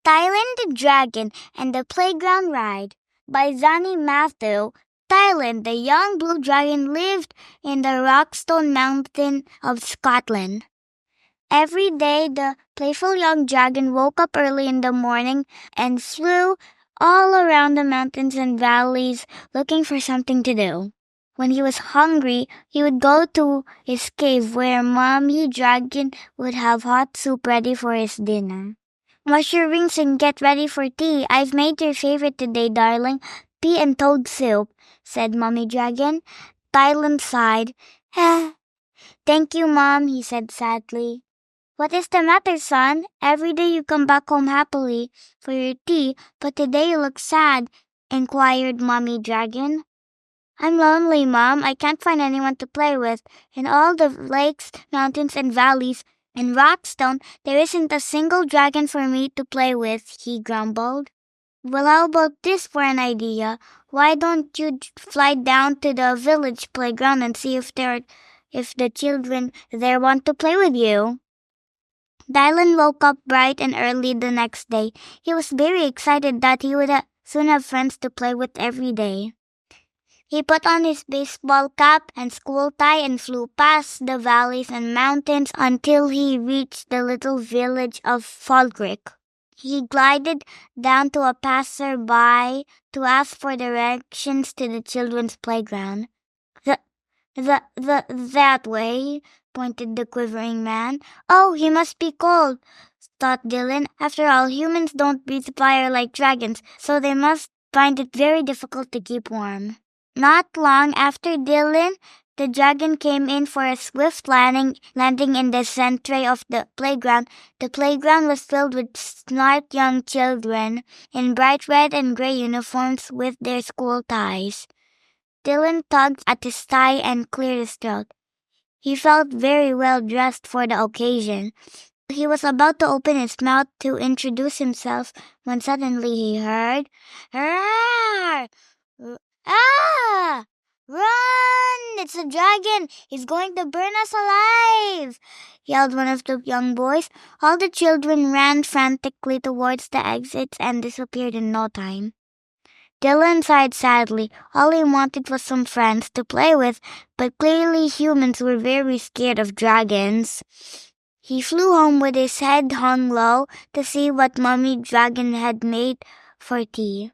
Thailand the Dragon and the Playground Ride by Zani Matthew. Thailand, the young blue dragon lived in the Rockstone Mountain of Scotland. Every day, the playful young dragon woke up early in the morning and flew all around the mountains and valleys looking for something to do. When he was hungry, he would go to his cave where Mommy Dragon would have hot soup ready for his dinner. Wash your rings and get ready for tea. I've made your favorite today, darling, pea and toad soup, said Mommy Dragon. Thailand sighed. Thank you, Mom, he said sadly. What is the matter, son? Every day you come back home happily for your tea, but today you look sad, inquired Mommy Dragon. I'm lonely, Mom. I can't find anyone to play with. In all the lakes, mountains, and valleys in Rockstone, there isn't a single dragon for me to play with, he grumbled. Well, how about this for an idea? Why don't you fly down to the village playground and see if the children there want to play with you? Dylan woke up bright and early the next day. He was very excited that he would soon have friends to play with every day. He put on his baseball cap and school tie and flew past the valleys and mountains until he reached the little village of Fall Creek. He glided down to a passerby to ask for directions to the children's playground. That way, pointed the quivering man. Oh, he must be cold, thought Dylan. After all, humans don't breathe fire like dragons, so they must find it very difficult to keep warm. Not long after Dylan, the dragon came in for a swift landing in the center of the playground. The playground was filled with smart young children in bright red and gray uniforms with their school ties. Dylan tugged at his tie and cleared his throat. He felt very well dressed for the occasion. He was about to open his mouth to introduce himself when suddenly he heard, "Roar! Ah! Run! It's a dragon! He's going to burn us alive!" yelled one of the young boys. All the children ran frantically towards the exits and disappeared in no time. Dylan sighed sadly. All he wanted was some friends to play with, but clearly humans were very scared of dragons. He flew home with his head hung low to see what Mommy Dragon had made for tea.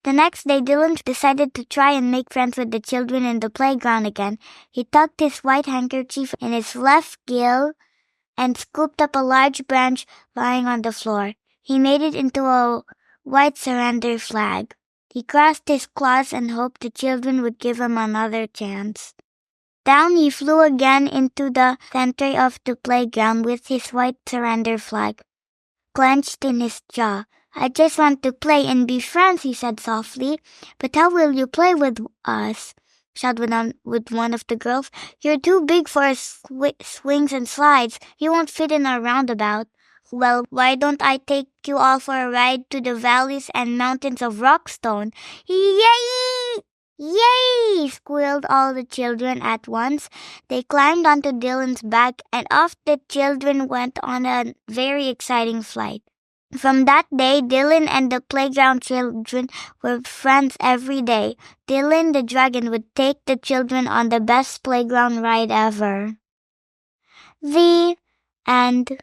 The next day, Dylan decided to try and make friends with the children in the playground again. He tucked his white handkerchief in his left gill and scooped up a large branch lying on the floor. He made it into a white surrender flag. He crossed his claws and hoped the children would give him another chance. Down he flew again into the center of the playground with his white surrender flag clenched in his jaw. I just want to play and be friends, he said softly. But how will you play with us? Shouted one of the girls. You're too big for swings and slides. You won't fit in our roundabout. Well, why don't I take you all for a ride to the valleys and mountains of Rockstone? Yay! Yay! Squealed all the children at once. They climbed onto Dylan's back and off the children went on a very exciting flight. From that day, Dylan and the playground children were friends every day. Dylan the dragon would take the children on the best playground ride ever. The end.